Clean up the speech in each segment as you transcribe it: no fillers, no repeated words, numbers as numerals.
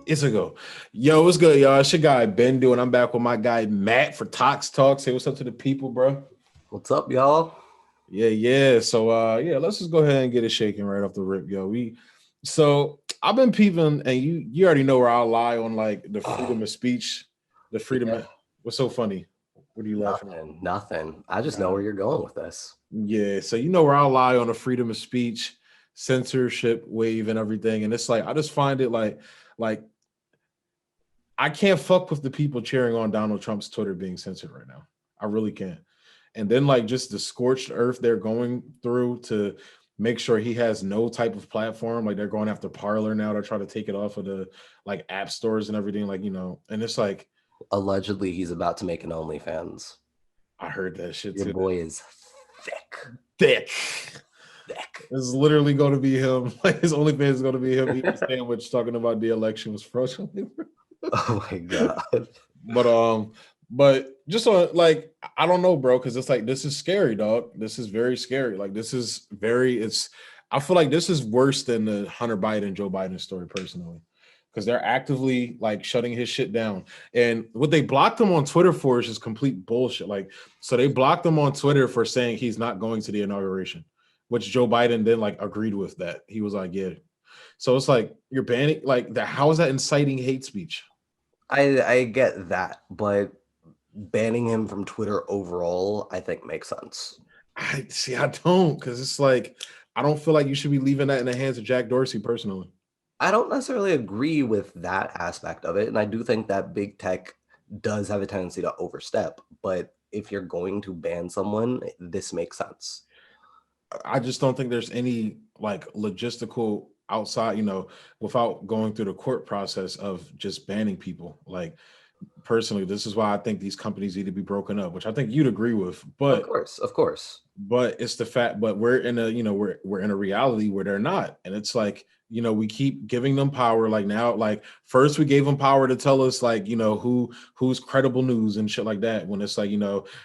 It's a go. Yo, what's good, y'all? It's your guy Bendu, and I'm back with my guy Matt for Tox Talk. Say what's up to the people, bro. What's up, y'all? Yeah. So yeah, let's just go ahead and get it shaking right off the rip, yo. So I've been peeping, and you already know where I lie on like the freedom of speech, the freedom Yeah, of what's so funny? What are you laughing at? nothing. I just know Nah. where you're going with this. Yeah, so you know where I lie on the freedom of speech, censorship wave and everything. And it's like I just find it like I can't fuck with the people cheering on Donald Trump's Twitter being censored right now. I really can't. And then like just the scorched earth they're going through to make sure he has no type of platform. Like they're going after Parler now to try to take it off of the like app stores and everything. Like, and it's like Allegedly, he's about to make an OnlyFans. I heard that shit Your too. boy is thick. Thick. Thick. It's literally going to be him. Like his OnlyFans is going to be him eating a sandwich talking about the election was fraudulent. Oh my god. But but just on like I don't know, bro, because it's like this is scary, dog. This is very scary. Like this is very. It's. I feel like this is worse than the Hunter Biden Joe Biden story personally, because they're actively like shutting his shit down. And what they blocked him on Twitter for is just complete bullshit. Like so, they blocked him on Twitter for saying he's not going to the inauguration, which Joe Biden then like agreed with that. He was like, yeah. So it's like you're banning like that. How is that inciting hate speech? I get that, but banning him from Twitter overall, I think makes sense. I see. I don't, because it's like I don't feel like you should be leaving that in the hands of Jack Dorsey personally. I don't necessarily agree with that aspect of it, and I do think that big tech does have a tendency to overstep, but if you're going to ban someone, this makes sense. I just don't think there's any like logistical outside, without going through the court process of just banning people. Like personally, this is why I think these companies need to be broken up, which I think you'd agree with. Of But course, of course. but it's the fact, but we're in a, we're in a reality where they're not. And it's like, we keep giving them power. Like now, like first we gave them power to tell us like, who's credible news and shit like that. When it's like,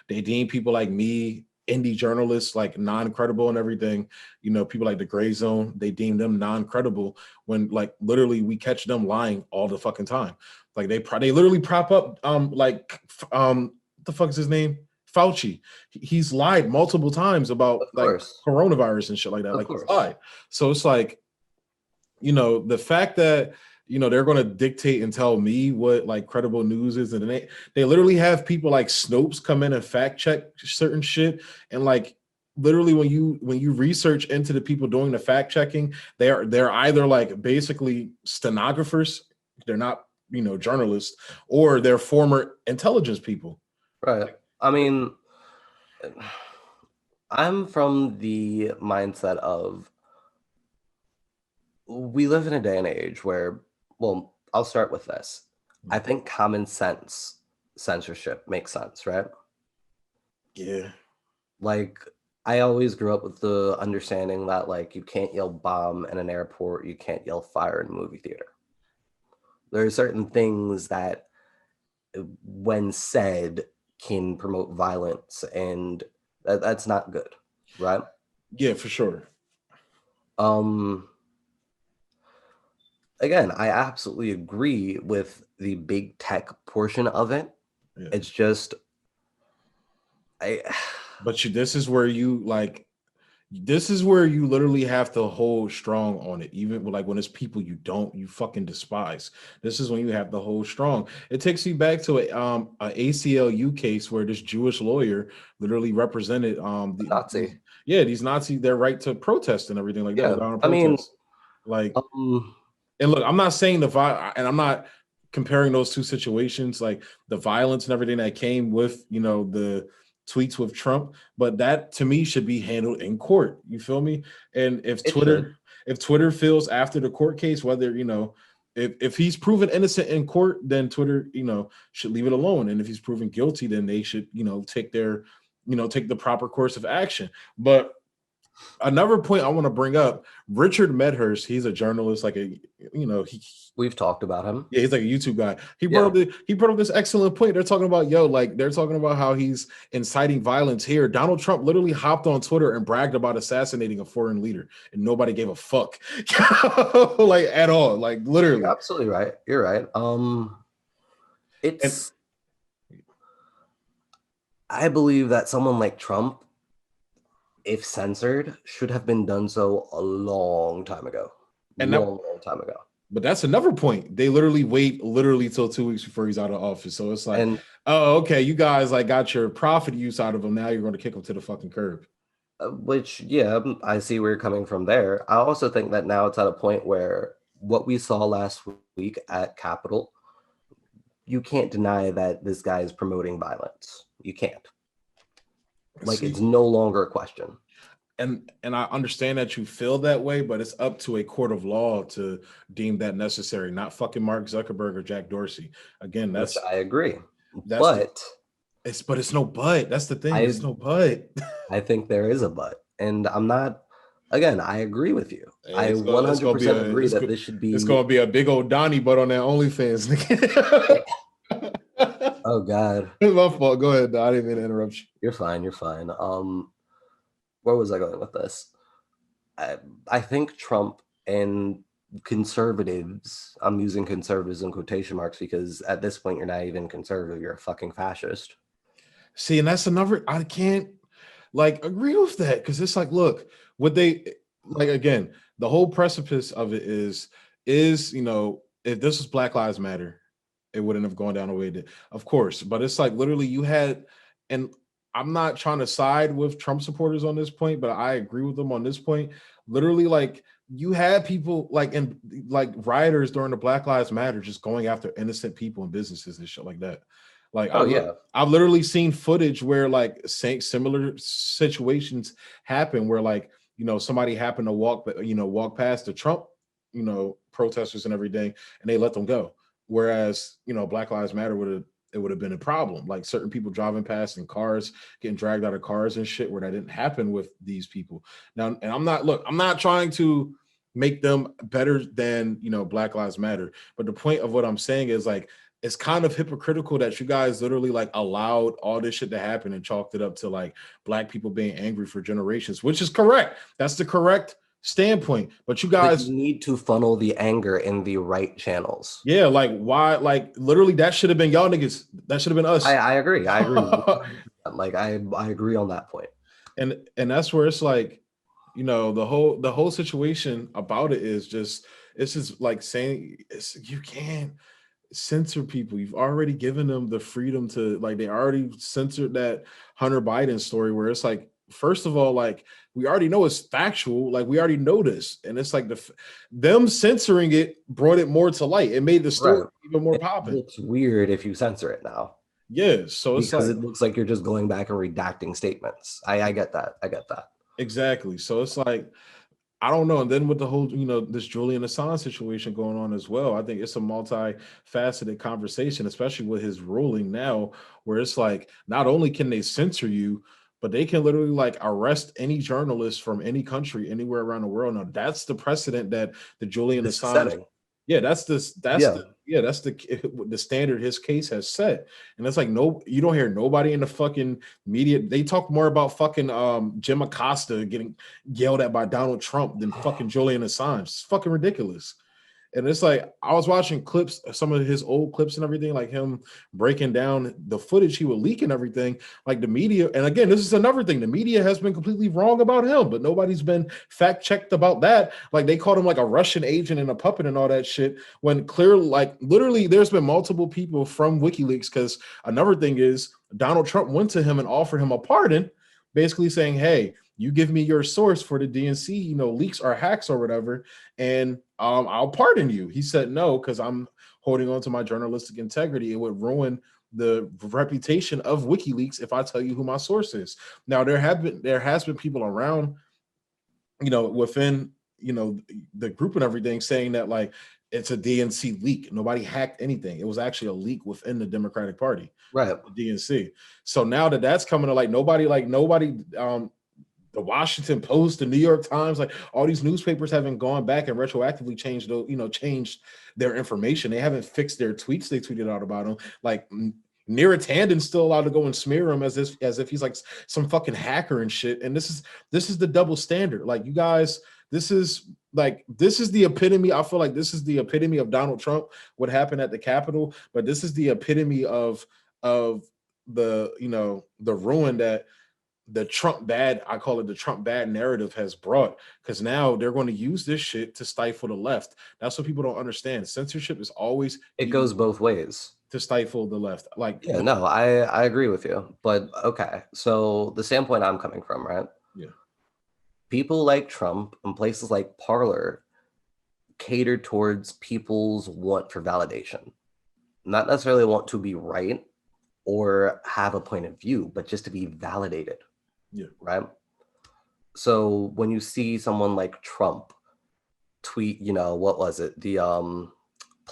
they deem people like me, indie journalists, like non-credible and everything. People like the Gray Zone, they deem them non-credible when like literally we catch them lying all the fucking time. Like they literally prop up what the fuck is his name? Fauci. He's lied multiple times about Of like course. coronavirus and shit like that. Of Like he's course. lied. So it's like, the fact that they're going to dictate and tell me what like credible news is, and they literally have people like Snopes come in and fact check certain shit, and like literally when you research into the people doing the fact checking, they're either like basically stenographers, they're not journalists, or they're former intelligence people. Right. I mean, I'm from the mindset of we live in a day and age where, well, I'll start with this. I think common sense censorship makes sense, right? Yeah. Like, I always grew up with the understanding that, like, you can't yell bomb in an airport, you can't yell fire in a movie theater. There are certain things that, when said, can promote violence, and that's not good, right? Yeah, for sure. Again, I absolutely agree with the big tech portion of it. Yeah. It's just But this is where you literally have to hold strong on it, even like when it's people you fucking despise. This is when you have to hold strong. It takes you back to a ACLU case where this Jewish lawyer literally represented Nazi. these Nazi, their right to protest and everything like that. I mean, like, and look, I'm not saying and I'm not comparing those two situations, like the violence and everything that came with the tweets with Trump, but that to me should be handled in court. You feel me? And if Twitter feels after the court case, whether if he's proven innocent in court, then Twitter should leave it alone. And if he's proven guilty, then they should take the proper course of action. But another point I want to bring up, Richard Medhurst, he's a journalist, like we've talked about him. Yeah, he's like a YouTube guy. He brought up this excellent point. They're talking about they're talking about how he's inciting violence here. Donald Trump literally hopped on Twitter and bragged about assassinating a foreign leader, and nobody gave a fuck, like at all, like literally. You're absolutely right. You're right. I believe that someone like Trump, if censored, should have been done so a long time ago. Long time ago. But that's another point. They literally wait till 2 weeks before he's out of office. So it's like, oh, okay, you guys like got your profit use out of him. Now you're going to kick him to the fucking curb. Which, yeah, I see where you're coming from there. I also think that now it's at a point where what we saw last week at Capitol, you can't deny that this guy is promoting violence. You can't. Like, it's no longer a question. And I understand that you feel that way, but it's up to a court of law to deem that necessary, not fucking Mark Zuckerberg or Jack Dorsey. Again, I agree. But it's no but. That's the thing. It's no but. I think there is a but. And I'm not, again, I agree with you. I 100% agree that this should be. It's going to be a big old Donnie butt on that OnlyFans. Oh, God. My fault. Go ahead. I didn't mean to interrupt you. You're fine. Where was I going with this? I think Trump and conservatives, I'm using conservatives in quotation marks because at this point, you're not even conservative. You're a fucking fascist. See, and that's another, I can't like agree with that because it's like, look, what they like, again, the whole precipice of it is, if this was Black Lives Matter, it wouldn't have gone down the way it did, of course. But it's like literally you had, and I'm not trying to side with Trump supporters on this point, but I agree with them on this point. Literally, like you had people like rioters during the Black Lives Matter just going after innocent people and businesses and shit like that. Like, I've literally seen footage where like similar situations happen where like, somebody happened to walk past the Trump, protesters and everything, and they let them go. Whereas, Black Lives Matter would have been a problem. Like certain people driving past in cars, getting dragged out of cars and shit where that didn't happen with these people. Now, and I'm not trying to make them better than, Black Lives Matter. But the point of what I'm saying is like, it's kind of hypocritical that you guys literally like allowed all this shit to happen and chalked it up to like Black people being angry for generations, which is correct. That's the correct standpoint. But you guys need to funnel the anger in the right channels. Yeah, like why? Like literally, that should have been y'all niggas. That should have been us. I agree. Like I agree on that point. And that's where it's like, the whole situation about it is just like saying you can't censor people. You've already given them the freedom to like they already censored that Hunter Biden story where it's like, first of all, like we already know it's factual, like we already know this, and it's like them censoring it brought it more to light. It made the story even more popping. It's weird if you censor it now. Yeah, so it's because it looks like you're just going back and redacting statements. I get that. Exactly. So it's like, I don't know. And then with the whole, this Julian Assange situation going on as well, I think it's a multifaceted conversation, especially with his ruling now, where it's like, not only can they censor you, but they can literally like arrest any journalist from any country, anywhere around the world. Now that's the precedent that the Julian Assange. Yeah, that's the standard his case has set. And it's like, no, you don't hear nobody in the fucking media. They talk more about fucking Jim Acosta getting yelled at by Donald Trump than fucking Julian Assange. It's fucking ridiculous. And it's like, I was watching clips, some of his old clips and everything, like him breaking down the footage he would leak and everything, like the media. And again, this is another thing. The media has been completely wrong about him, but nobody's been fact checked about that. Like they called him like a Russian agent and a puppet and all that shit. When clearly, like literally there's been multiple people from WikiLeaks. Because another thing is Donald Trump went to him and offered him a pardon, basically saying, hey, you give me your source for the DNC, leaks or hacks or whatever, and I'll pardon you. He said no, because I'm holding on to my journalistic integrity. It would ruin the reputation of WikiLeaks if I tell you who my source is. Now there has been people around, within the group and everything saying that like it's a DNC leak. Nobody hacked anything. It was actually a leak within the Democratic Party, right? The DNC. So now that's coming to nobody the Washington Post, the New York Times, like all these newspapers haven't gone back and retroactively changed their information. They haven't fixed their tweets they tweeted out about him. Like Neera Tandon's still allowed to go and smear him as if he's like some fucking hacker and shit. And this is the double standard. Like, you guys, this is the epitome. I feel like this is the epitome of Donald Trump, what happened at the Capitol, but this is the epitome of the ruin that the Trump bad, I call it the Trump bad narrative, has brought, because now they're going to use this shit to stifle the left. That's what people don't understand. Censorship is always It goes both ways to stifle the left. Like, yeah, no, I agree with you. But okay, so the standpoint I'm coming from, right? Yeah. People like Trump and places like Parler cater towards people's want for validation. Not necessarily want to be right or have a point of view, but just to be validated. Yeah. Right. So when you see someone like Trump tweet, what was it? The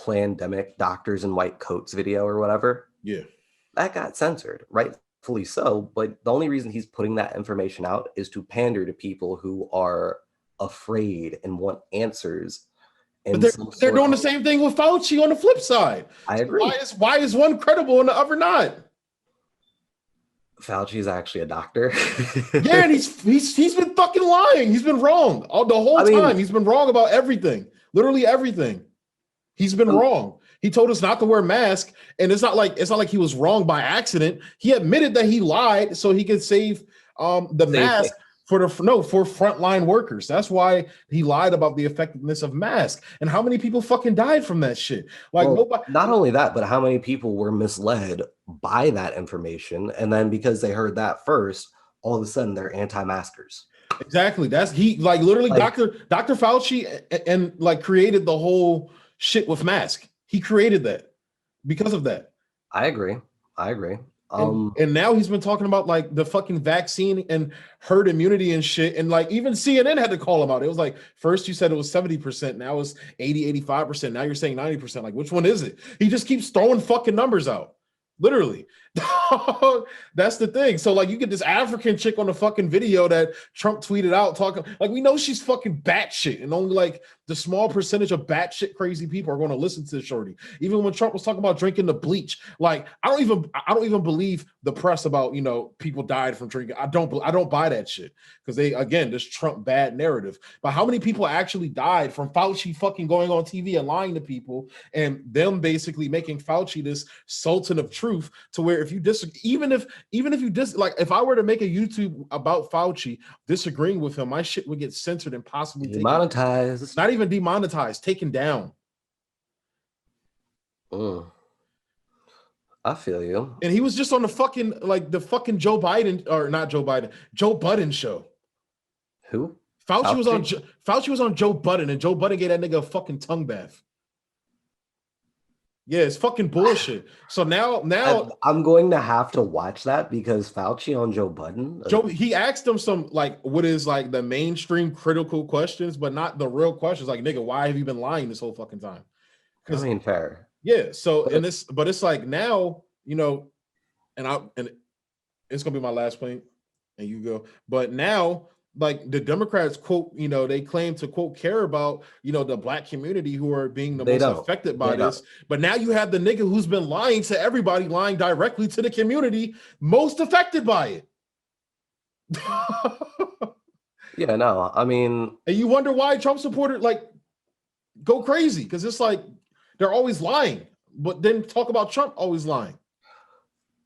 pandemic doctors in white coats video or whatever. Yeah. That got censored, rightfully so. But the only reason he's putting that information out is to pander to people who are afraid and want answers. But they're doing the same thing with Fauci on the flip side. I agree. Why is one credible and the other not? Fauci is actually a doctor. Yeah, and he's been fucking lying. He's been wrong the whole time. He's been wrong about everything, literally everything. He's been wrong. He told us not to wear masks, and it's not like he was wrong by accident. He admitted that he lied so he could save the mask for frontline workers. That's why he lied about the effectiveness of masks. And how many people fucking died from that shit? Like, nobody. Not only that, but how many people were misled by that information, and then because they heard that first, all of a sudden they're anti-maskers. Exactly. That's literally Dr. Fauci and created the whole shit with mask. He created that because of that. I agree. And now he's been talking about like the fucking vaccine and herd immunity and shit. And like even CNN had to call him out. It was like, first you said it was 70%. Now it's 80, 85%. Now you're saying 90%. Like, which one is it? He just keeps throwing fucking numbers out. Literally. That's the thing. So like you get this African chick on the fucking video that Trump tweeted out talking, like, we know she's fucking batshit, and only like the small percentage of batshit crazy people are going to listen to shorty. Even when Trump was talking about drinking the bleach, like I don't even believe the press about people died from drinking. I don't buy that shit, because this Trump bad narrative. But how many people actually died from Fauci fucking going on TV and lying to people, and them basically making Fauci this sultan of truth, to where if you disagree, even if you if I were to make a YouTube about Fauci disagreeing with him, my shit would get censored and possibly demonetized. Not even demonetized, taken down. I feel you. And he was just on the fucking Joe Budden show. Who? Fauci was on Joe Budden, and Joe Budden gave that nigga a fucking tongue bath. Yeah, it's fucking bullshit. So now I'm going to have to watch that, because Fauci on Joe Budden. He asked him some what is the mainstream critical questions, but not the real questions. Like, nigga, why have you been lying this whole fucking time? I mean, fair. Yeah. So but it's like now, and it's gonna be my last point, and you go. But now, like, the Democrats quote, they claim to quote care about, the black community who are being the most affected by this. But now you have the nigga who's been lying to everybody, lying directly to the community most affected by it. Yeah, no, I mean, and you wonder why Trump supporters go crazy, because it's like they're always lying, but then talk about Trump always lying.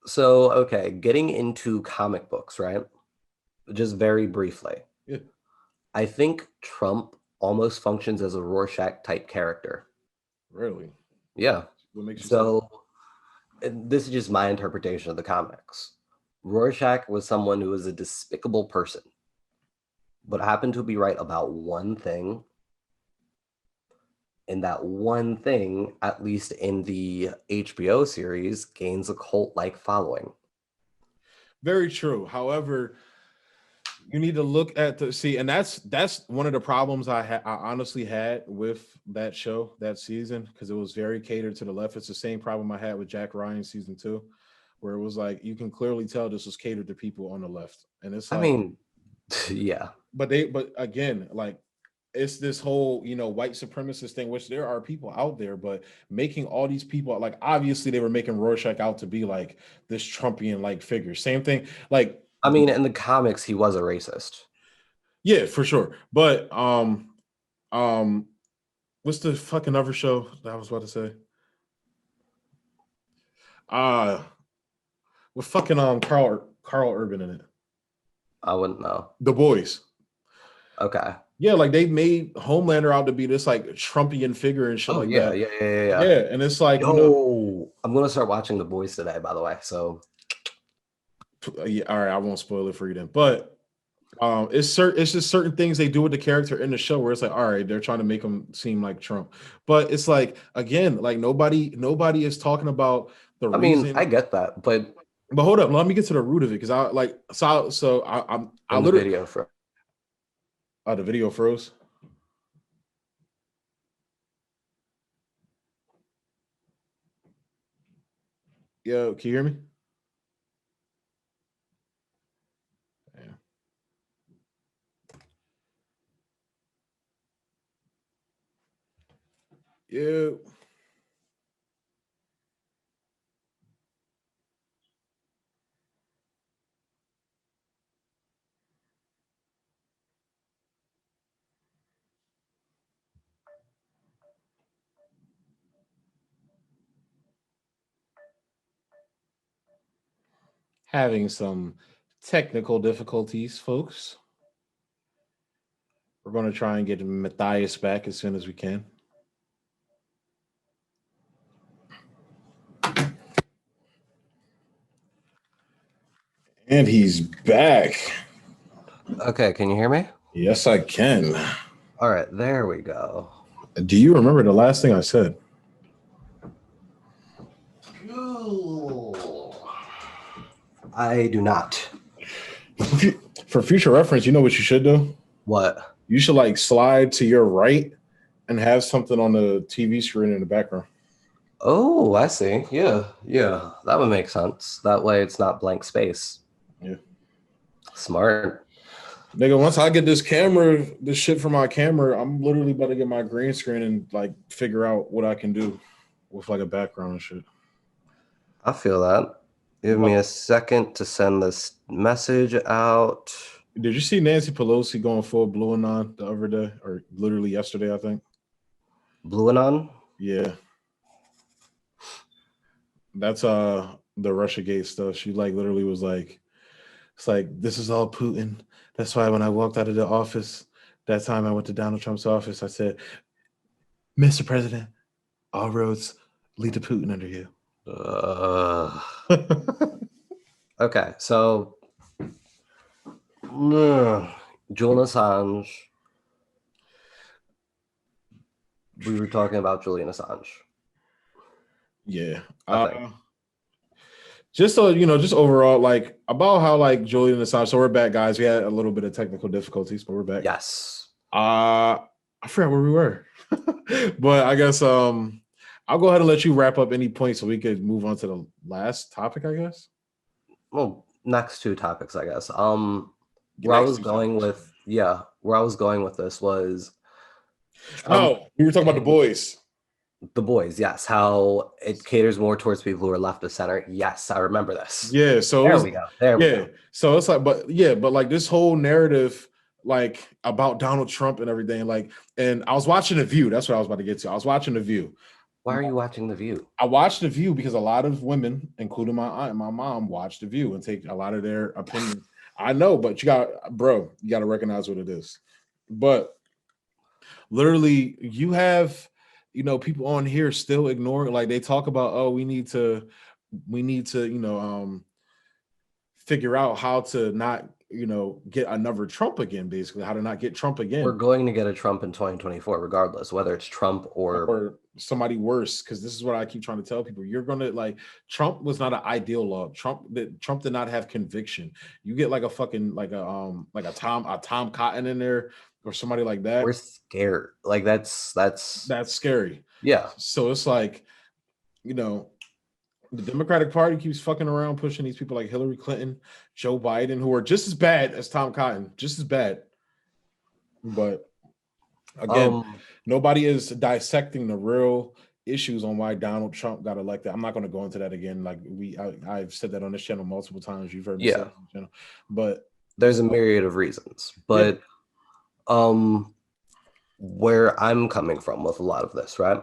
So, okay, getting into comic books, right? Just very briefly. Yeah. I think Trump almost functions as a Rorschach type character. Really? Yeah. What makes you so this is just my interpretation of the comics. Rorschach was someone who was a despicable person, but happened to be right about one thing. And that one thing, at least in the HBO series, gains a cult-like following. Very true. However, you need to look at and that's one of the problems I honestly had with that show, that season, because it was very catered to the left. It's the same problem I had with Jack Ryan season 2, where it was like you can clearly tell this was catered to people on the left. And it's like, I mean, Yeah. But again, like it's this whole, white supremacist thing, which there are people out there, but making all these people, like, obviously they were making Rorschach out to be like this Trumpian like figure. Same thing. Like, I mean, in the comics, he was a racist. yeah, for sure. But um what's the fucking other show that I was about to say? Uh with fucking Carl Urban in it. I wouldn't know. The Boys. Okay. Yeah, like they made Homelander out to be this like Trumpian figure and shit Oh like yeah, that. yeah. Yeah, and it's like, Yo, I'm gonna start watching The Boys today, by the way. So yeah, all right, I won't spoil it for you then. But it's just certain things they do with the character in the show where it's like, all right, they're trying to make him seem like Trump. But it's like, again, like nobody is talking about the I mean, I reason. get that, but But hold up, let me get to the root of it because I in the literally, video for the video froze. Yo, can you hear me? Yeah. Yeah. Having some technical difficulties, folks. We're going to try and get Matthias back as soon as we can. And he's back. Okay, can you hear me? Yes, I can. All right, there we go. Do you remember the last thing I said? I do not. For future reference, you know what you should do? What? You should like slide to your right and have something on the TV screen in the background. Oh, I see. Yeah, that would make sense. That way it's not blank space. Yeah. Smart. Nigga, once I get this shit from my camera, I'm literally about to get my green screen and like figure out what I can do with like a background and shit. I feel that. Give me a second to send this message out. Did you see Nancy Pelosi going full blue and on the other day, or literally yesterday, I think? Blue and on? Yeah. That's the Russiagate stuff. She like literally was like, it's like, this is all Putin. That's why when I walked out of the office, that time I went to Donald Trump's office, I said, Mr. President, all roads lead to Putin under you. Okay, so Julian Assange. We were talking about Julian Assange. Yeah. Just so just overall, like about how like Julian Assange. So we're back, guys. We had a little bit of technical difficulties, but we're back. Yes. I forgot where we were, but I guess I'll go ahead and let you wrap up any points so we could move on to the last topic. I guess. Well, next two topics, I guess. Where I was going with this was. We were talking about The Boys. The Boys, yes. How it caters more towards people who are left of center. Yes, I remember this. Yeah. So there we go. There we go. So it's like, but like this whole narrative, like about Donald Trump and everything, like, and I was watching The View. That's what I was about to get to. I was watching The View. Why are you watching The View? I watched The View because a lot of women, including my aunt and my mom, watch The View and take a lot of their opinions. I know, but you got to recognize what it is. But literally, you have people on here still ignoring, like they talk about, oh, we need to figure out how to not get another Trump again, basically how to not get Trump again. We're going to get a Trump in 2024 regardless, whether it's Trump or somebody worse, because this is what I keep trying to tell people. You're gonna, like, Trump was not an ideal law. Trump did not have conviction. You get like a fucking like a Tom Cotton in there or somebody like that, we're scared. Like that's scary. Yeah. So it's like, The Democratic Party keeps fucking around pushing these people like Hillary Clinton, Joe Biden, who are just as bad as Tom Cotton, just as bad. But again, nobody is dissecting the real issues on why Donald Trump got elected. I'm not going to go into that again. Like I've said that on this channel multiple times. You've heard me say it on the channel. But there's a myriad of reasons. But where I'm coming from with a lot of this, right,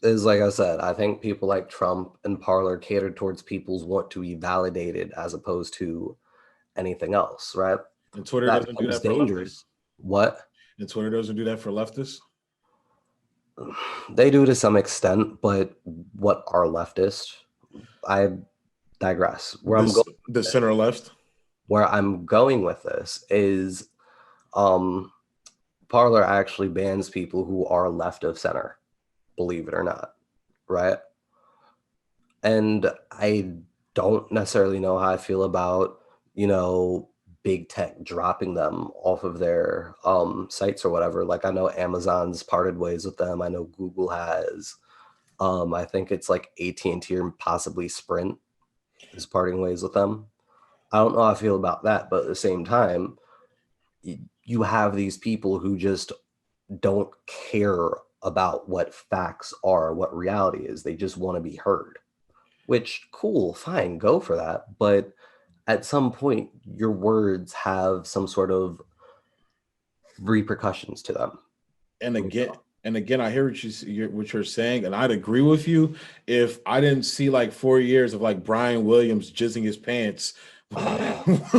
is like I said, I think people like Trump and Parler cater towards people's want to be validated as opposed to anything else, right? And Twitter doesn't do that for leftists. What? And Twitter doesn't do that for leftists? They do to some extent, but what are leftists? I digress. The center left? Where I'm going with this is Parler actually bans people who are left of center, believe it or not, right? And I don't necessarily know how I feel about, big tech dropping them off of their sites or whatever. Like I know Amazon's parted ways with them. I know Google has. I think it's like AT&T or possibly Sprint is parting ways with them. I don't know how I feel about that, but at the same time, you have these people who just don't care about what facts are, what reality is. They just want to be heard, which cool, fine, go for that. But at some point, your words have some sort of repercussions to them. And again, I hear what you're saying, and I'd agree with you if I didn't see like 4 years of like Brian Williams jizzing his pants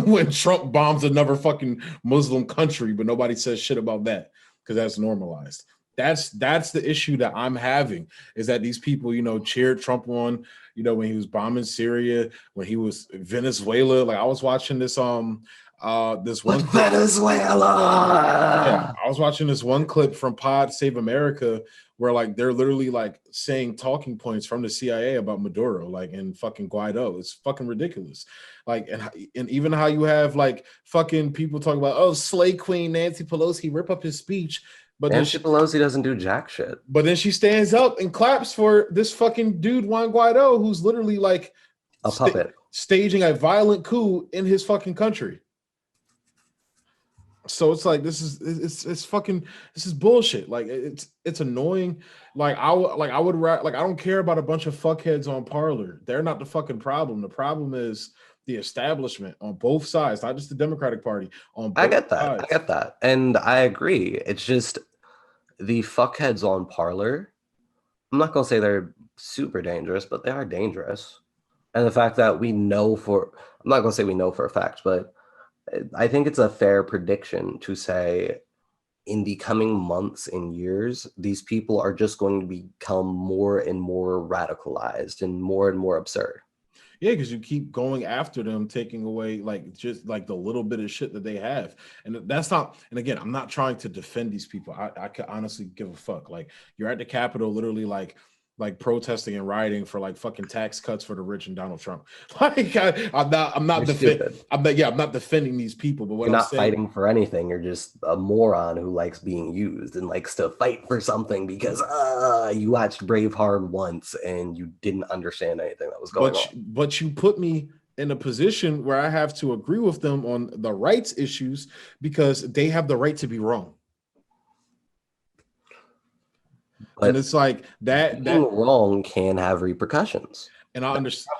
when Trump bombs another fucking Muslim country, but nobody says shit about that because that's normalized. That's the issue that I'm having, is that these people, cheered Trump on, when he was bombing Syria, when he was Venezuela. Like I was watching this this one clip. Venezuela. Yeah, I was watching this one clip from Pod Save America where like they're literally like saying talking points from the CIA about Maduro, like and fucking Guaido. It's fucking ridiculous. Like and even how you have like fucking people talking about Slay Queen Nancy Pelosi rip up his speech. But Nancy Pelosi doesn't do jack shit. But then she stands up and claps for this fucking dude Juan Guaido, who's literally like a puppet staging a violent coup in his fucking country. So it's like this is bullshit. Like it's annoying. Like I don't care about a bunch of fuckheads on Parler. They're not the fucking problem. The problem is the establishment on both sides, not just the Democratic Party. I get that, and I agree. It's just the fuckheads on Parler. I'm not gonna say they're super dangerous, but they are dangerous. And the fact that I'm not gonna say we know for a fact, but I think it's a fair prediction to say in the coming months and years, these people are just going to become more and more radicalized and more absurd. Yeah, because you keep going after them, taking away just the little bit of shit that they have. And that's not, and again, I'm not trying to defend these people. I could honestly give a fuck. Like you're at the Capitol literally like protesting and rioting for like fucking tax cuts for the rich and Donald Trump. Like I'm not defending these people, but what you're not fighting for anything. You're just a moron who likes being used and likes to fight for something because you watched Braveheart once and you didn't understand anything that was going on. But you put me in a position where I have to agree with them on the rights issues because they have the right to be wrong. But and it's like that wrong can have repercussions. And I understand.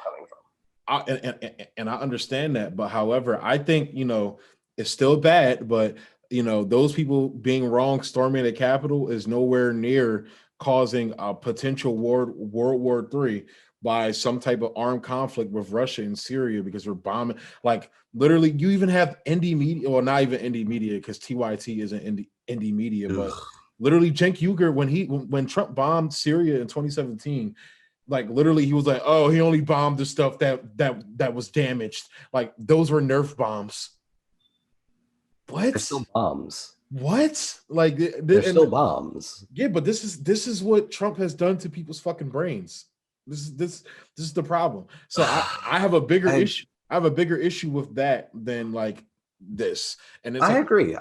And I understand that. But however, I think, it's still bad. But, those people being wrong, storming the Capitol is nowhere near causing a potential World War III by some type of armed conflict with Russia and Syria because we're bombing. Like literally, you even have indie media, or not even indie media because TYT isn't indie media, but literally Cenk Uygur, when Trump bombed Syria in 2017, like literally he was like, oh, he only bombed the stuff that was damaged. Like those were Nerf bombs. What? They're still bombs. What? Like they're still bombs. Yeah, but this is what Trump has done to people's fucking brains. This is the problem. So I have a bigger issue. I have a bigger issue with that than like this. And I agree.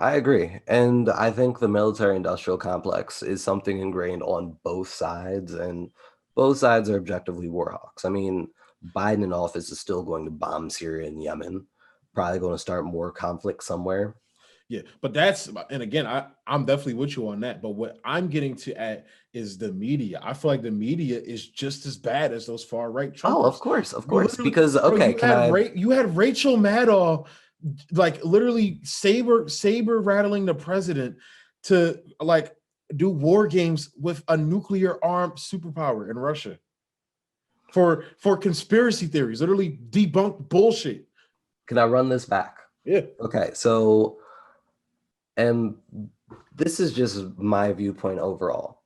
And I think the military industrial complex is something ingrained on both sides. And Both sides are objectively war hawks. I mean, Biden in office is still going to bomb Syria and Yemen, probably going to start more conflict somewhere. Yeah, but that's, and again, I'm definitely with you on that. But what I'm getting to at is the media. I feel like the media is just as bad as those far right Oh, Trumpers. of You course. literally, Because bro, okay, can I? You had Rachel Maddow, like literally saber rattling the president to like do war games with a nuclear armed superpower in Russia for conspiracy theories, literally debunk bullshit. Can I run this back? Yeah. Okay, so and this is just my viewpoint overall.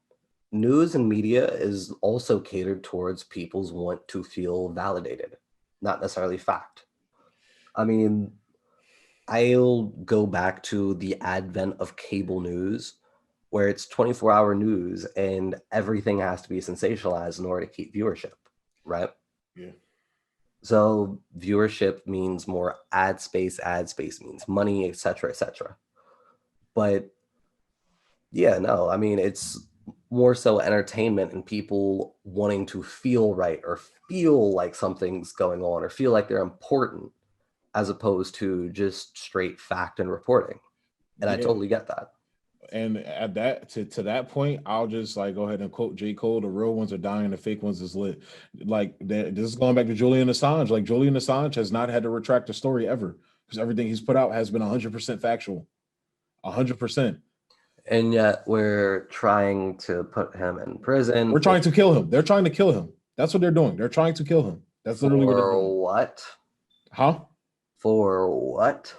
News and media is also catered towards people's want to feel validated, not necessarily fact. I mean, I'll go back to the advent of cable news, where it's 24-hour news and everything has to be sensationalized in order to keep viewership, right? Yeah. So viewership means more ad space means money, etc., etc. But yeah, no, I mean, it's more so entertainment and people wanting to feel right or feel like something's going on or feel like they're important as opposed to just straight fact and reporting. And I Yeah. totally get that. And at that to that point, I'll just like go ahead and quote J. Cole: "The real ones are dying, the fake ones is lit." Like that. This is going back to Julian Assange. Like Julian Assange has not had to retract a story ever because everything he's put out has been 100% factual, 100%. And yet we're trying to put him in prison We're trying to kill him. They're trying to kill him. That's what they're doing. They're trying to kill him. That's literally what they're doing. for what? Huh? For what?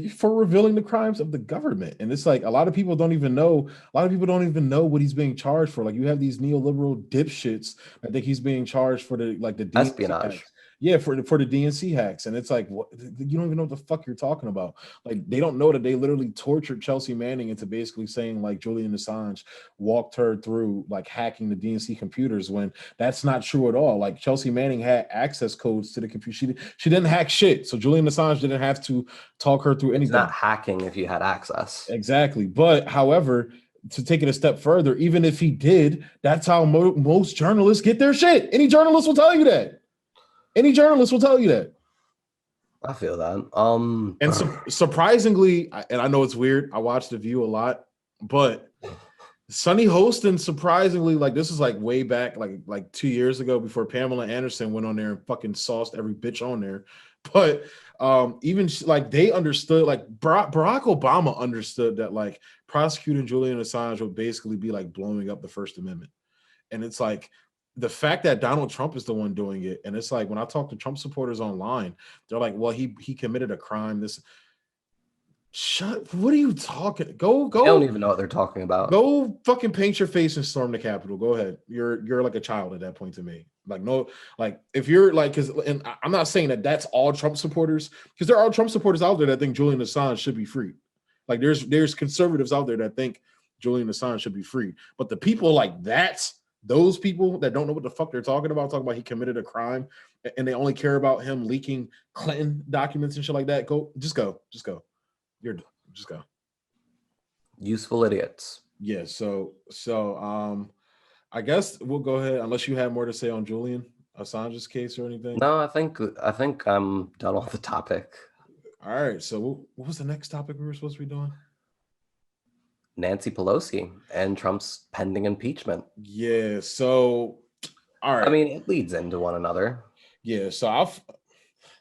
For revealing the crimes of the government. And it's like a lot of people don't even know. A lot of people don't even know what he's being charged for. Like you have these neoliberal dipshits. I think he's being charged for the DNC Espionage. hacks. Yeah, for the DNC hacks. And it's like, what, you don't even know what the fuck you're talking about. Like they don't know that they literally tortured Chelsea Manning into basically saying like Julian Assange walked her through like hacking the DNC computers when that's not true at all. Like Chelsea Manning had access codes to the computer. She didn't hack shit. So Julian Assange didn't have to talk her through anything. It's not hacking if you had access. Exactly. But however, to take it a step further, even if he did, that's how most journalists get their shit. Any journalist will tell you that. Any journalist will tell you that. I feel that. And surprisingly, and I know it's weird, I watch The View a lot, but Sunny Hostin, surprisingly, like this is like way back, like 2 years ago before Pamela Anderson went on there and fucking sauced every bitch on there. But even like they understood, like Barack Obama understood that like prosecuting Julian Assange would basically be like blowing up the First Amendment. And it's like the fact that Donald Trump is the one doing it. And it's like when I talk to Trump supporters online, they're like, well, he committed a crime. What are you talking? Go. I don't even know what they're talking about. Go fucking paint your face and storm the Capitol. Go ahead. You're like a child at that point to me. Like, no, like if you're like, and I'm not saying that that's all Trump supporters, because there are Trump supporters out there that think Julian Assange should be free. Like there's conservatives out there that think Julian Assange should be free. But the people like those people that don't know what the fuck they're talking about he committed a crime and they only care about him leaking Clinton documents and shit like that. Just go. Just go. Useful idiots. Yeah, so I guess we'll go ahead unless you have more to say on Julian Assange's case or anything. No, I think I'm done on the topic. All right, so what was the next topic we were supposed to be doing? Nancy Pelosi and Trump's pending impeachment. Yeah, so all right. I mean, it leads into one another. Yeah, so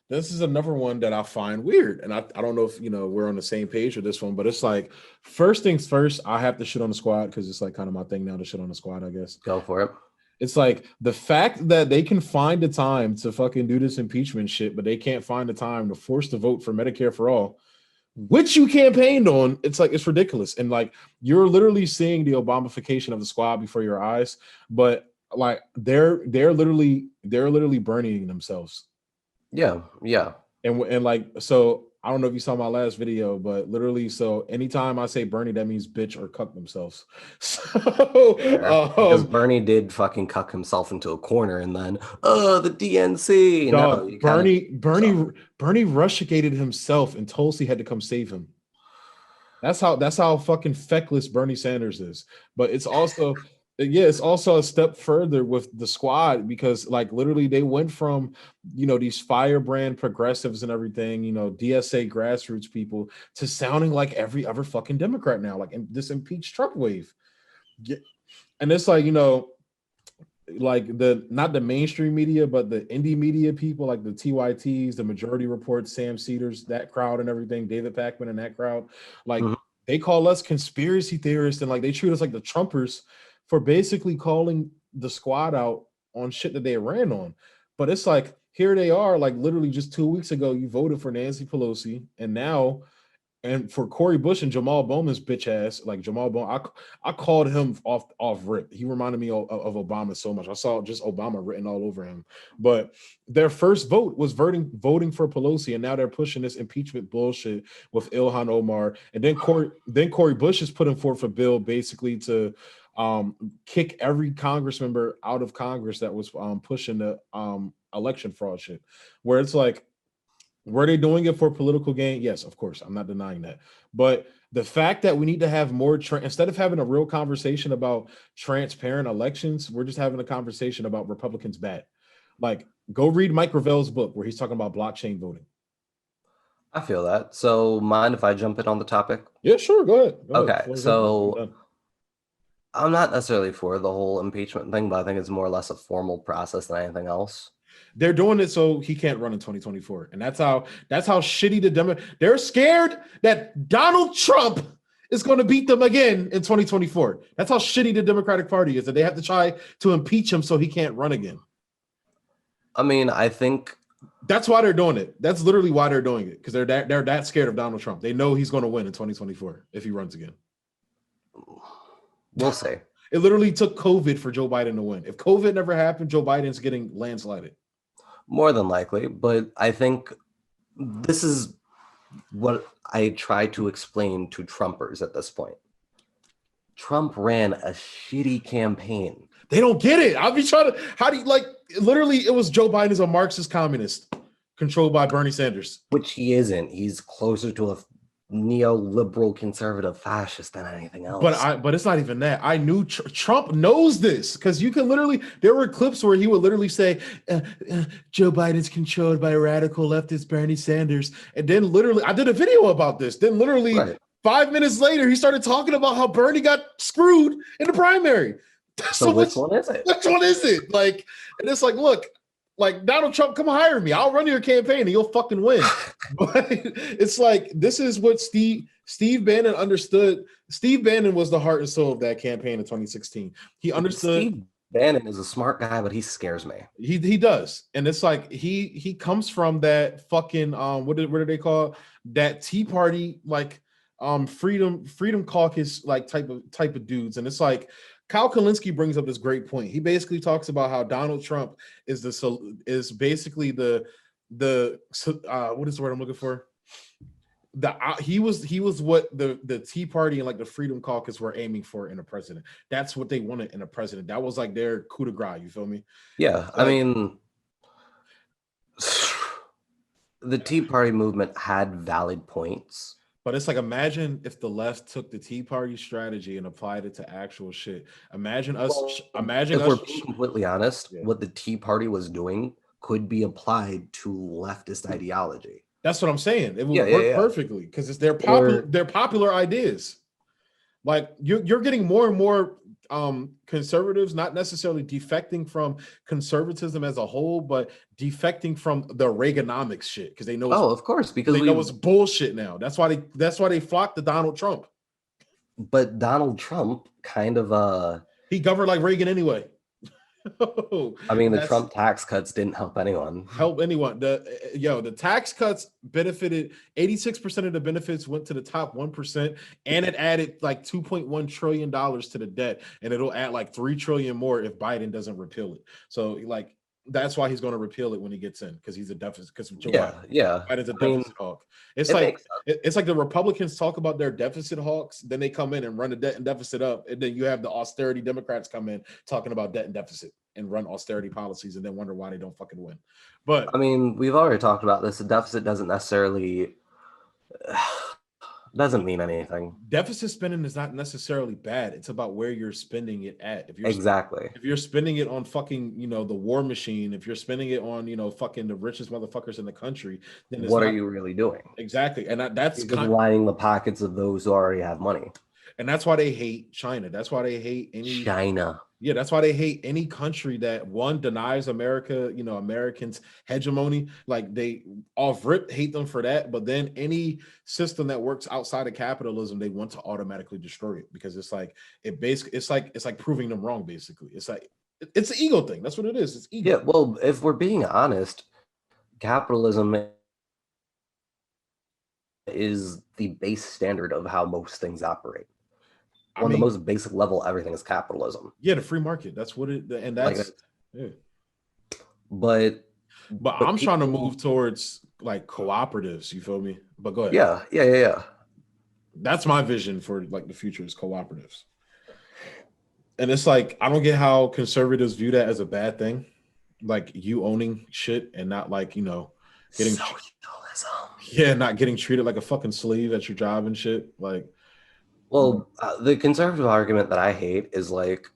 this is another one that I find weird. And I don't know if, we're on the same page with this one, but it's like, first things first, I have to shit on the squad because it's like kind of my thing now to shit on the squad, I guess. Go for it. It's like the fact that they can find the time to fucking do this impeachment shit, but they can't find the time to force the vote for Medicare for all, which you campaigned on. It's like, it's ridiculous. And like, you're literally seeing the Obamification of the squad before your eyes, but like they're literally burning themselves. Yeah. And like, so I don't know if you saw my last video, but literally, so anytime I say Bernie, that means bitch or cuck themselves. So because Bernie did fucking cuck himself into a corner and then the DNC. Bernie rushgated himself and Tulsi had to come save him. That's how fucking feckless Bernie Sanders is. But it's also Yeah, it's also a step further with the squad because like literally they went from these firebrand progressives and everything, DSA grassroots people to sounding like every other fucking Democrat now, like in this impeach Trump wave. And it's like like the not the mainstream media but the indie media people like the TYTs, the Majority Report, Sam Cedars, that crowd and everything, David Pakman and that crowd, like Mhm. they call us conspiracy theorists and like they treat us like the Trumpers for basically calling the squad out on shit that they ran on. But it's like here they are, like literally just 2 weeks ago you voted for Nancy Pelosi, and now and for Cori Bush and Jamal Bowman's bitch ass, like Jamal Bowman, I called him off rip. He reminded me of Obama so much. I saw just Obama written all over him. But their first vote was voting for Pelosi, and now they're pushing this impeachment bullshit with Ilhan Omar. And then Cori Bush is putting forth a bill basically to kick every Congress member out of Congress that was pushing the election fraud shit. Where it's like, were they doing it for political gain? Yes, of course. I'm not denying that. But the fact that we need to have more, instead of having a real conversation about transparent elections, we're just having a conversation about Republicans bad. Like, go read Mike Gravel's book where he's talking about blockchain voting. I feel that. So mind if I jump in on the topic? Yeah, sure. Go ahead. Go ahead. Okay, so I'm not necessarily for the whole impeachment thing, but I think it's more or less a formal process than anything else. They're doing it so he can't run in 2024, and that's how shitty the Democrats. They're scared that Donald Trump is going to beat them again in 2024. That's how shitty the Democratic Party is, that they have to try to impeach him so he can't run again. I mean, I think that's why they're doing it. That's literally why they're doing it, because they're that scared of Donald Trump. They know he's going to win in 2024 if he runs again. We'll see. It literally took COVID for Joe Biden to win. If COVID never happened, Joe Biden's getting landslided. More than likely, but I think this is what I try to explain to Trumpers at this point. Trump ran a shitty campaign. They don't get it. I'll be trying to, how do you, like, literally it was Joe Biden is a Marxist communist controlled by Bernie Sanders. Which he isn't. He's closer to a neoliberal conservative fascist than anything else. But it's not even that. I knew Trump knows this, because you can literally, there were clips where he would literally say Joe Biden's controlled by radical leftist Bernie Sanders, and then literally I did a video about this. Then literally 5 minutes later he started talking about how Bernie got screwed in the primary. So which one is it? Which one is it? Like, and it's like, look, like, Donald Trump, come hire me. I'll run your campaign and you'll fucking win. But it's like, this is what Steve Bannon understood. Steve Bannon was the heart and soul of that campaign in 2016. He understood. Steve Bannon is a smart guy, but he scares me. He does. And it's like, he comes from that fucking, what do they call it? That Tea Party, like, freedom caucus, like type of dudes. And it's like, Kyle Kalinske brings up this great point. He basically talks about how Donald Trump is basically the what is the word I'm looking for? He was what the Tea Party and like the Freedom Caucus were aiming for in a president. That's what they wanted in a president. That was like their coup de grace. You feel me? Yeah, I mean, the Tea Party movement had valid points. But it's like, imagine if the left took the Tea Party strategy and applied it to actual shit. Imagine us. If we're being completely honest, what the Tea Party was doing could be applied to leftist ideology. That's what I'm saying. It would work perfectly, because it's their popular ideas. Like, you're getting more and more conservatives not necessarily defecting from conservatism as a whole, but defecting from the Reaganomics shit, because they know. Of course, because they know it's bullshit now. That's why they flocked to Donald Trump. But Donald Trump kind of he governed like Reagan anyway. I mean, the Trump tax cuts didn't help anyone. The tax cuts benefited 86% of the benefits went to the top 1%, and it added like $2.1 trillion to the debt, and it'll add like $3 trillion more if Biden doesn't repeal it. So like, that's why he's going to repeal it when he gets in, because he's a deficit. Because Biden's a deficit hawk. It's like the Republicans talk about their deficit hawks, then they come in and run the debt and deficit up, and then you have the austerity Democrats come in talking about debt and deficit and run austerity policies, and then wonder why they don't fucking win. But I mean, we've already talked about this. The deficit doesn't necessarily. Doesn't mean anything. Deficit spending is not necessarily bad. It's about where you're spending it at. Exactly. If you're spending it on fucking, the war machine, if you're spending it on, fucking the richest motherfuckers in the country, then it's What are not you really doing? exactly. And that's You're just lining the pockets of those who already have money. and that's why they hate China. That's why they hate China. Yeah, that's why they hate any country that one denies America, Americans hegemony. Like they off rip hate them for that, but then any system that works outside of capitalism, they want to automatically destroy it because it's like it's like proving them wrong. Basically, it's like it's an ego thing. That's what it is. It's ego. Yeah. Well, if we're being honest, capitalism is the base standard of how most things operate. On the most basic level, everything is capitalism. Yeah, the free market. That's what it, and that's like, yeah. But I'm trying to move towards like cooperatives. You feel me? But go ahead. Yeah. That's my vision for like the future is cooperatives. And it's like I don't get how conservatives view that as a bad thing, like you owning shit and not like getting socialism. Yeah, not getting treated like a fucking slave at your job and shit. Like. Well, the conservative argument that I hate is like,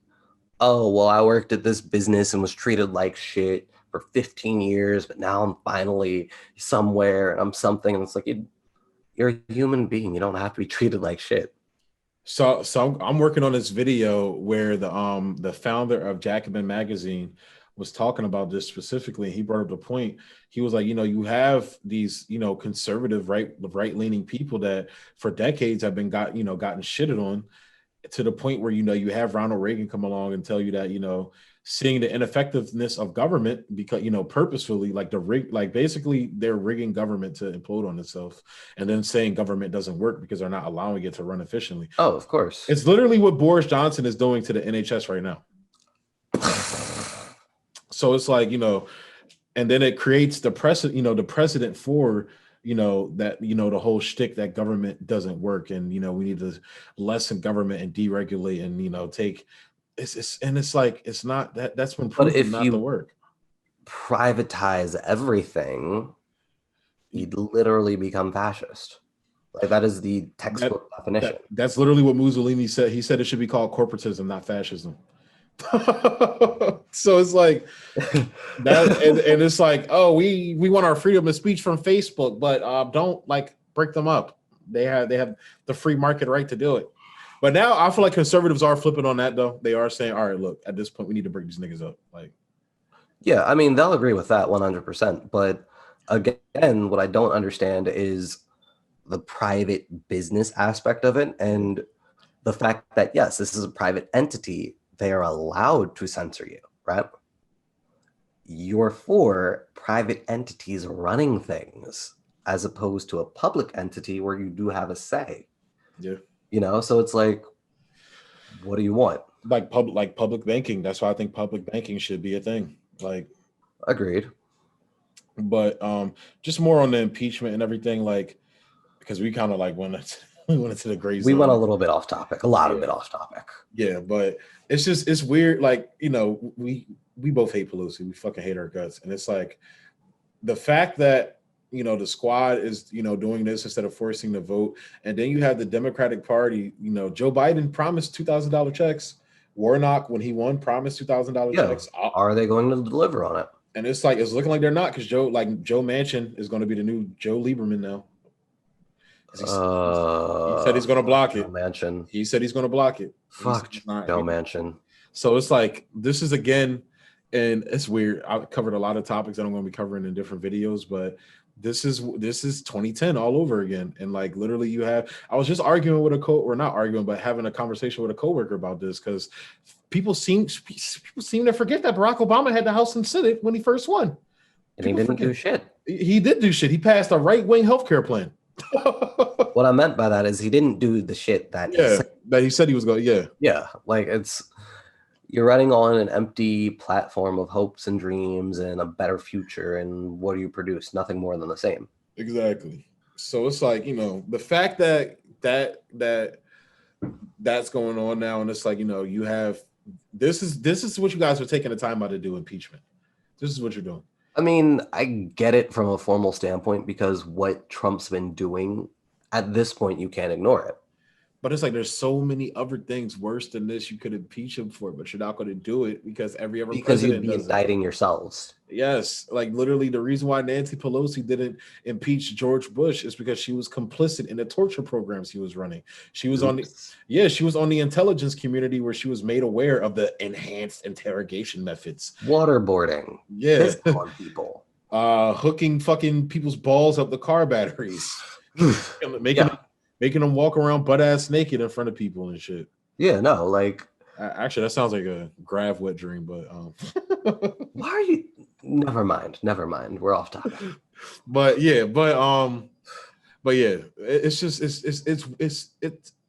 oh, well, I worked at this business and was treated like shit for 15 years, but now I'm finally somewhere and I'm something. And it's like, you're a human being. You don't have to be treated like shit. So I'm working on this video where the founder of Jacobin magazine was talking about this specifically. He brought up the point. He was like, you have these, conservative right-leaning people that for decades have been gotten shitted on to the point where, you have Ronald Reagan come along and tell you that, seeing the ineffectiveness of government because, purposefully basically they're rigging government to implode on itself and then saying government doesn't work because they're not allowing it to run efficiently. Oh, of course. It's literally what Boris Johnson is doing to the NHS right now. So it's like, and then it creates the precedent for, that, the whole shtick that government doesn't work. And, we need to lessen government and deregulate and, take it's like, it's not that's been proven not to work. Privatize everything, you'd literally become fascist. Like that is the textbook definition. That's literally what Mussolini said. He said it should be called corporatism, not fascism. So it's like that, and it's like, oh, we want our freedom of speech from Facebook, but don't like break them up. They have the free market right to do it. But now I feel like conservatives are flipping on that though. They are saying, all right, look, at this point we need to break these niggas up. Like, yeah, I mean they'll agree with that 100%. But again, what I don't understand is the private business aspect of it and the fact that yes, this is a private entity. They are allowed to censor you, right? You're for private entities running things as opposed to a public entity where you do have a say. Yeah. So it's like, what do you want? Like public banking. That's why I think public banking should be a thing. Like, agreed. But just more on the impeachment and everything, like, because we kind of like went into the gray zone. We went a little bit off topic, a lot of bit off topic. Yeah, but it's weird. Like, we both hate Pelosi. We fucking hate our guts. And it's like the fact that, the squad is, doing this instead of forcing the vote. And then you have the Democratic Party, Joe Biden promised $2,000 checks. Warnock, when he won, promised $2,000 checks. Are they going to deliver on it? And it's like, it's looking like they're not because Joe Manchin is going to be the new Joe Lieberman now. He said he's going to block it. Manchin. He said he's going to block it. Fuck Joe Manchin. So it's like, this is again, and it's weird. I covered a lot of topics that I'm going to be covering in different videos, but this is 2010 all over again. And like, literally I was just arguing with having a conversation with a coworker about this because people seem to forget that Barack Obama had the House and Senate when he first won. And he didn't do shit. He did do shit. He passed a right-wing healthcare plan. What I meant by that is he didn't do the shit that he said he was going. Yeah, like you're running on an empty platform of hopes and dreams and a better future, and what do you produce? Nothing more than the same. Exactly. So it's like, the fact that's going on now, and it's like, you have this is what you guys are taking the time out to do, impeachment. This is what you're doing. I mean, I get it from a formal standpoint because what Trump's been doing at this point, you can't ignore it. But it's like there's so many other things worse than this you could impeach him for, but you're not going to do it because every other Because you'd president be does it. indicting yourselves. Yes, like literally the reason why Nancy Pelosi didn't impeach George Bush is because she was complicit in the torture programs he was running. She was on she was on the intelligence community where she was made aware of the enhanced interrogation methods. Waterboarding. Yeah. On people. Hooking fucking people's balls up the car batteries. Making them walk around butt ass naked in front of people and shit. Yeah, no, like actually that sounds like a grave wet dream, but why are you never mind. We're off topic. but yeah, it's just it's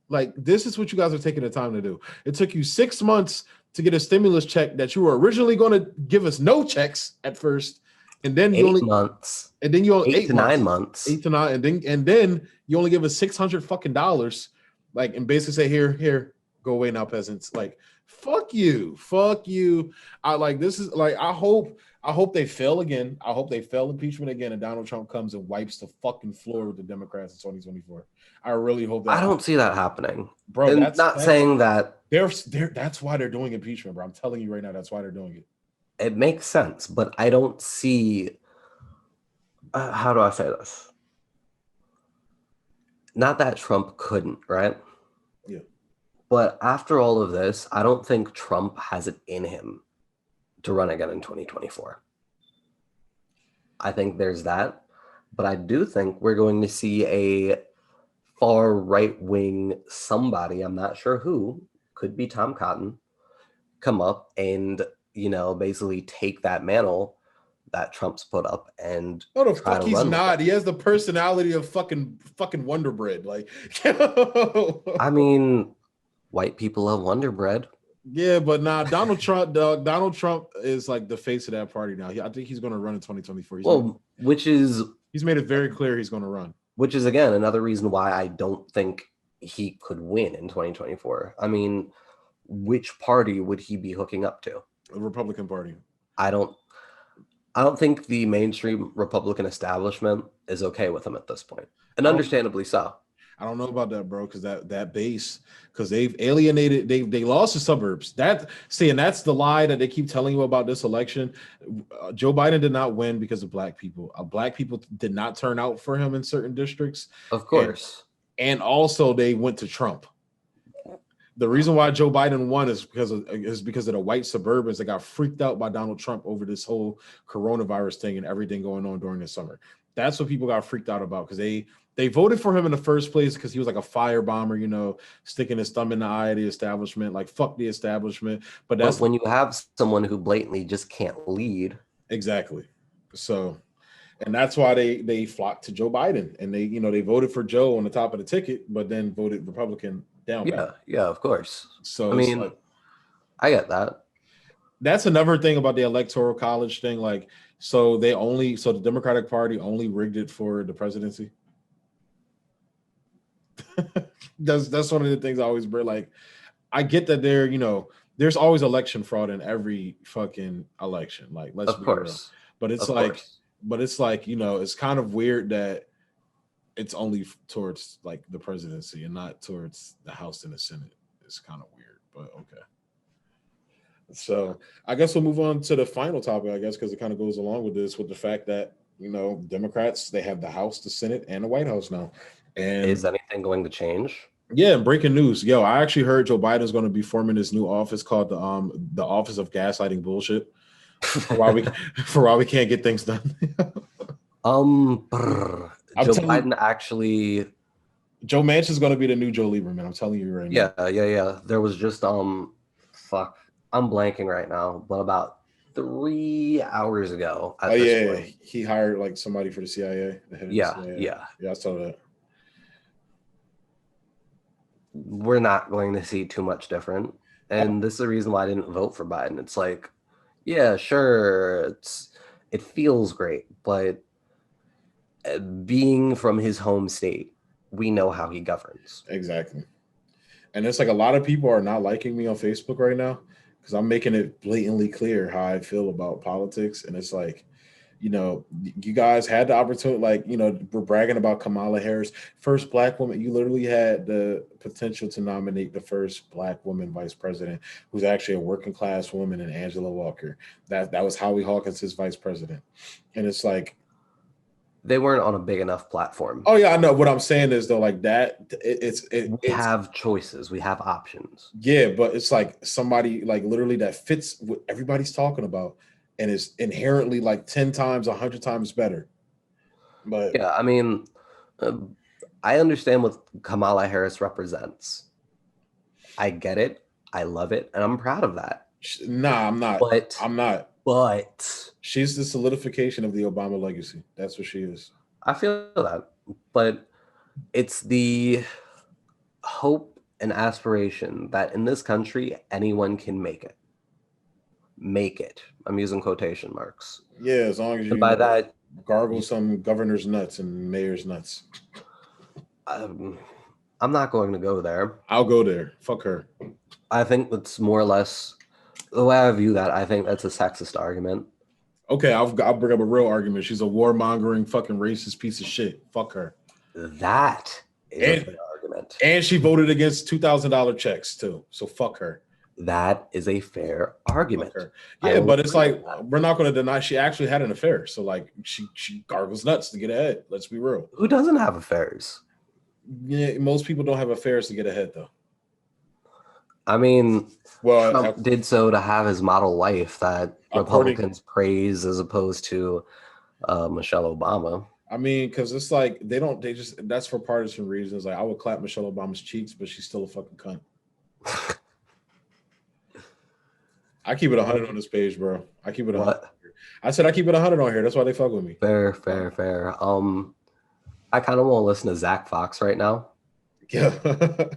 like this is what you guys are taking the time to do. It took you 6 months to get a stimulus check that you were originally going to give us no checks at first. And then you 8 months. And then you only 8 to 9 months. 8 to 9, and then you only give us $600 fucking dollars, like, and basically say, here, go away now, peasants. Like, fuck you. I like this is like I hope they fail again. I hope they fail impeachment again, and Donald Trump comes and wipes the fucking floor with the Democrats in 2024. I really hope that. I don't see that happening, bro. And that's saying that that's why they're doing impeachment, bro. I'm telling you right now, that's why they're doing it. It makes sense, but I don't see. How do I say this? Not that Trump couldn't, right? Yeah. But after all of this, I don't think Trump has it in him to run again in 2024. I think there's that. But I do think we're going to see a far right-wing somebody, I'm not sure who, could be Tom Cotton, come up and, basically take that mantle that Trump's put up and no, the fuck he's not. He has the personality of fucking Wonder Bread. Like, I mean, white people love Wonder Bread. Yeah, but nah, Donald Trump is like the face of that party now. I think he's going to run in 2024. He's made it very clear he's going to run. Which is again another reason why I don't think he could win in 2024. I mean, which party would he be hooking up to? The Republican Party. I don't think the mainstream Republican establishment is okay with him at this point, and understandably so. I don't know about that, bro, because that base, because they've alienated, they lost the suburbs. And that's the lie that they keep telling you about this election. Joe Biden did not win because of black people. Black people did not turn out for him in certain districts. Of course. And also they went to Trump. The reason why Joe Biden won is because of the white suburbans that got freaked out by Donald Trump over this whole coronavirus thing and everything going on during the summer. That's what people got freaked out about, because they voted for him in the first place because he was like a firebomber, sticking his thumb in the eye of the establishment, like fuck the establishment. But that's when you have someone who blatantly just can't lead. Exactly. So, and that's why they flocked to Joe Biden, and they voted for Joe on the top of the ticket, but then voted Republican down. Yeah, of course. So I mean, I get that. That's another thing about the electoral college thing. Like, so the Democratic Party only rigged it for the presidency. That's one of the things I always bring. Like, I get that there's always election fraud in every fucking election. Like, let's be real. But it's it's kind of weird that it's only towards like the presidency and not towards the House and the Senate. It's kind of weird, but okay. So I guess we'll move on to the final topic, I guess, because it kind of goes along with this, with the fact that, Democrats, they have the House, the Senate, and the White House now. And is anything going to change? Yeah, breaking news. Yo, I actually heard Joe Biden's going to be forming this new office called the Office of Gaslighting Bullshit. For why we can't get things done. Joe Biden actually. Joe Manchin's going to be the new Joe Lieberman. I'm telling you right now. Yeah. There was just fuck. I'm blanking right now, but about 3 hours ago. He hired like somebody for the CIA. Yeah, I saw that. We're not going to see too much different, and this is the reason why I didn't vote for Biden. It's like, yeah, sure, it feels great, but being from his home state, we know how he governs. Exactly. And it's like a lot of people are not liking me on Facebook right now because I'm making it blatantly clear how I feel about politics. And it's like, You know, you guys had the opportunity, like, you know, we're bragging about Kamala Harris, first black woman. You literally had the potential to nominate the first black woman vice president, who's actually a working class woman, and Angela Walker. That was Howie Hawkins, his vice president. And it's like, They weren't on a big enough platform. oh yeah, I know. What I'm saying is though, like that, We it's have choices. We have options. yeah, but it's like somebody like literally that fits what everybody's talking about, and is inherently like 10 times, 100 times better. But Yeah, I mean, uh, I understand what Kamala Harris represents. I get it. I love it, and I'm proud of that. nah, I'm not. But, I'm not. but She's the solidification of the Obama legacy. That's what she is. I feel that. But it's the hope and aspiration that in this country, anyone can make it. Make it. I'm using quotation marks. Yeah, as long as And you, by that, gargle some governor's nuts and mayor's nuts. um, I'm not going to go there. I'll go there. Fuck her. I think that's more or less the way I view that. I think that's a sexist argument. Okay, I'll bring up a real argument. She's a warmongering fucking racist piece of shit. Fuck her. That is a fair argument. And she voted against $2,000 checks too. So fuck her. That is a fair argument. Yeah, but it's like we're not going to deny she actually had an affair. So like she gargles nuts to get ahead. Let's be real. Who doesn't have affairs? Yeah, most people don't have affairs to get ahead though. I mean, well, Trump did so to have his model wife that Republicans praise as opposed to Michelle Obama. I mean, because it's like they just that's for partisan reasons. Like I would clap Michelle Obama's cheeks, but she's still a fucking cunt. I keep it 100 on this page, bro. I keep it 100. I said I keep it 100 on here. That's why they fuck with me. Fair. I kind of want to listen to Zach Fox right now. Yeah,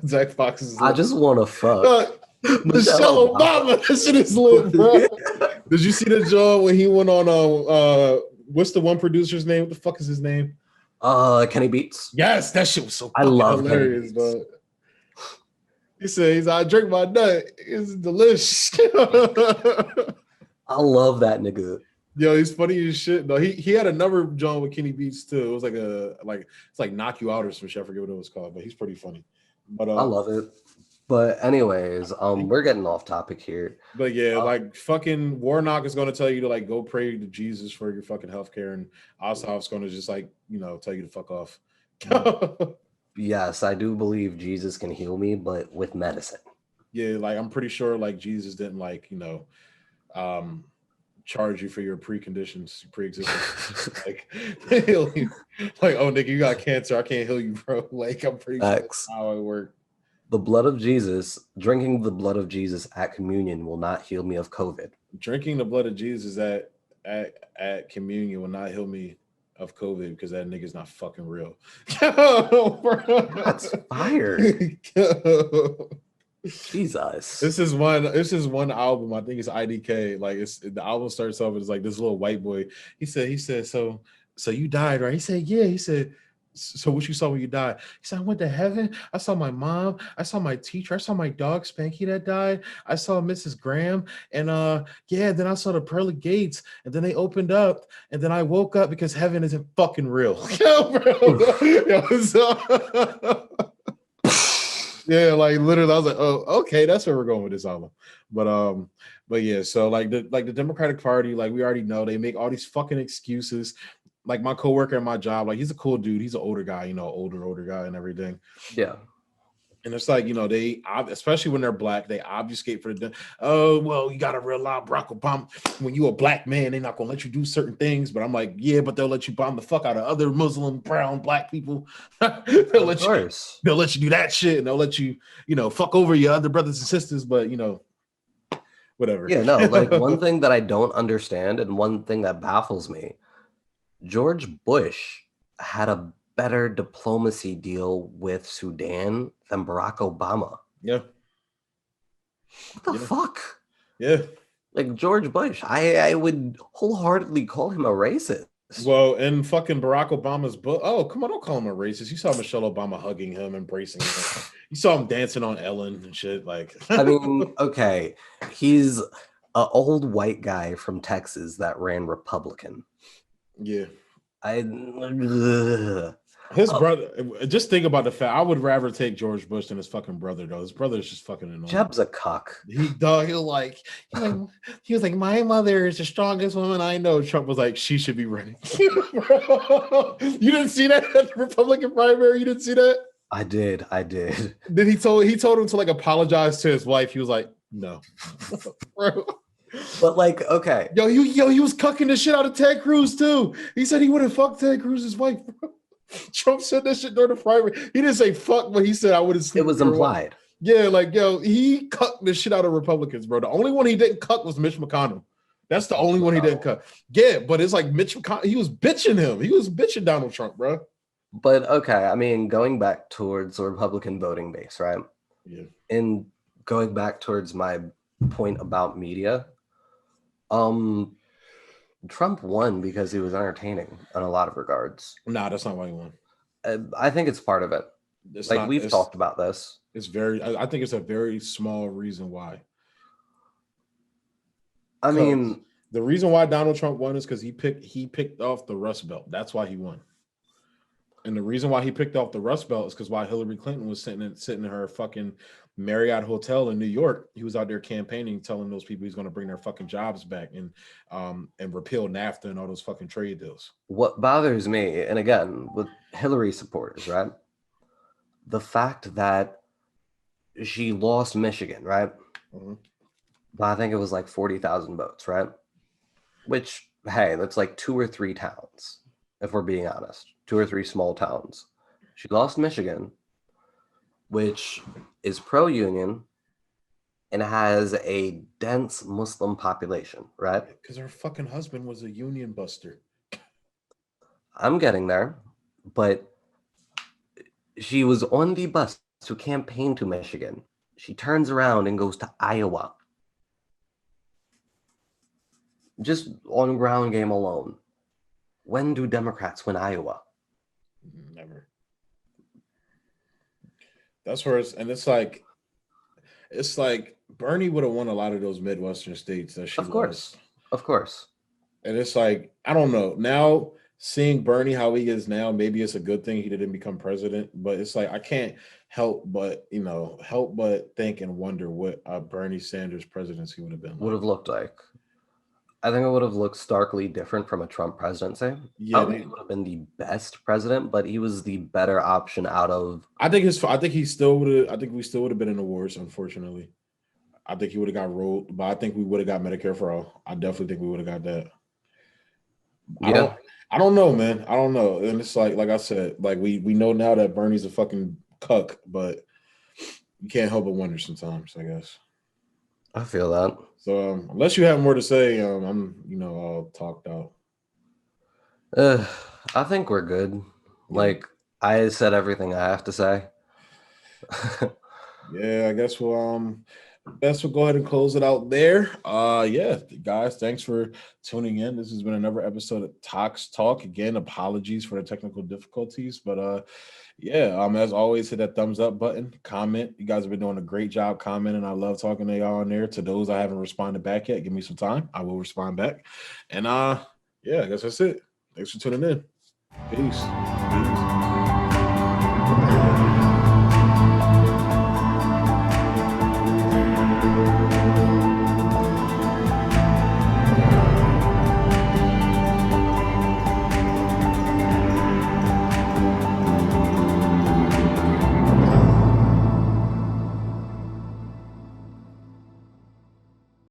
Zach Fox is. I just want to fuck Michelle Obama. That shit is lit, bro. Did you see the job when he went on? What's the one producer's name? What the fuck is his name? Kenny Beats. Yes, that shit was so. I love hilarious, dog. He says, "I drink my nut. It's delicious." I love that nigga. Yo, he's funny as shit. Though he had another John with Kenny Beats too. It was it's like Knock You Out or some shit. I forget what it was called, but he's pretty funny. But I love it. But anyways, we're getting off topic here. But yeah, like fucking Warnock is going to tell you to like go pray to Jesus for your fucking healthcare, and Ossoff's going to just like tell you to fuck off. Yes, I do believe Jesus can heal me, but with medicine. Yeah, like I'm pretty sure like Jesus didn't like charge you for your preconditions, pre-existing. like oh nigga, you got cancer, I can't heal you, bro. Like I'm pretty sure that's how it worked. The blood of Jesus, drinking the blood of Jesus at communion will not heal me of COVID. Drinking the blood of Jesus at communion will not heal me of COVID because that nigga's not fucking real. That's fire. Jesus. This is one album. I think it's IDK. Like the album starts off as like this little white boy. He said, so you died, right? He said, yeah. He said, so what you saw when you died? He said, I went to heaven. I saw my mom. I saw my teacher. I saw my dog Spanky that died. I saw Mrs. Graham. And then I saw the pearly gates. And then they opened up. And then I woke up because heaven isn't fucking real. Yeah, like literally, I was like, oh, okay, that's where we're going with this album. But yeah, so like the Democratic Party, like we already know they make all these fucking excuses. Like my coworker at my job, like he's a cool dude. He's an older guy, older guy and everything. Yeah. And it's like, they, especially when they're black, they obfuscate for oh, well, you got to realize Barack Obama, when you're a black man, they're not going to let you do certain things. But I'm like, yeah, but they'll let you bomb the fuck out of other Muslim, brown, black people. they'll let you do that shit. And they'll let you, fuck over your other brothers and sisters. But, whatever. Yeah, no, like one thing that I don't understand and one thing that baffles me, George Bush had a better diplomacy deal with Sudan than Barack Obama. Yeah. What the fuck? Yeah. Like George Bush, I would wholeheartedly call him a racist. Well, in fucking Barack Obama's book, oh, come on, don't call him a racist. You saw Michelle Obama hugging him, embracing him. You saw him dancing on Ellen and shit. Like, I mean, okay, he's an old white guy from Texas that ran Republican. Yeah. His Oh, brother, just think about the fact I would rather take George Bush than his fucking brother, though. His brother is just fucking annoying. Jeb's a cuck. He dog, he was like, my mother is the strongest woman I know. Trump was like, she should be running. You didn't see that at the Republican primary? You didn't see that? I did. Then he told him to like apologize to his wife. He was like, no. Bro. But like, okay. He was cucking the shit out of Ted Cruz too. He said he wouldn't fuck Ted Cruz's wife. Trump said that shit during the primary. He didn't say fuck, but he said I wouldn't sleep. It was implied. Yeah, like he cucked the shit out of Republicans, bro. The only one he didn't cuck was Mitch McConnell. That's the only one he didn't cuck. Yeah, but it's like Mitch McConnell. He was bitching him. He was bitching Donald Trump, bro. But okay, I mean, going back towards the Republican voting base, right? Yeah. And going back towards my point about media, Trump won because he was entertaining in a lot of regards. Nah, that's not why he won. I think it's part of it. We've talked about this. I think it's a very small reason why. I mean, the reason why Donald Trump won is because he picked off the Rust Belt. That's why he won. And the reason why he picked off the Rust Belt is because while Hillary Clinton was sitting in her fucking Marriott hotel in New York, he was out there campaigning, telling those people he's going to bring their fucking jobs back and repeal NAFTA and all those fucking trade deals. What bothers me, and again, with Hillary supporters, right? The fact that she lost Michigan, right? Mm-hmm. But I think it was like 40,000 votes, right? Which, hey, that's like 2 or 3 towns, if we're being honest. 2 or 3 small towns. She lost Michigan, which is pro-union and has a dense Muslim population, right? Because her fucking husband was a union buster. I'm getting there, but she was on the bus to campaign to Michigan. She turns around and goes to Iowa. Just on ground game alone. When do Democrats win Iowa? Never. That's where it's like Bernie would have won a lot of those Midwestern states that she lost. Of course. And it's like, I don't know. Now seeing Bernie how he is now, maybe it's a good thing he didn't become president, but it's like I can't help but think and wonder what Bernie Sanders presidency would have been like. Would have looked like. I think it would have looked starkly different from a Trump presidency. Yeah, he would have been the best president, but he was the better option out of. I think we still would have been in the wars. Unfortunately, I think he would have got rolled, but I think we would have got Medicare for all. I definitely think we would have got that. Yeah. I don't know, man. I don't know, and it's like I said, like we know now that Bernie's a fucking cuck, but you can't help but wonder sometimes, I guess. I feel that. So unless you have more to say, I'm all talked out. I think we're good. Yeah. Like I said everything I have to say. Yeah, I guess we'll go ahead and close it out there. Yeah, guys, thanks for tuning in. This has been another episode of Tox Talk. Again, apologies for the technical difficulties, but yeah, as always, hit that thumbs up button, comment. You guys have been doing a great job commenting. I love talking to y'all on there. To those I haven't responded back yet, give me some time. I will respond back. And yeah, I guess that's it. Thanks for tuning in. Peace.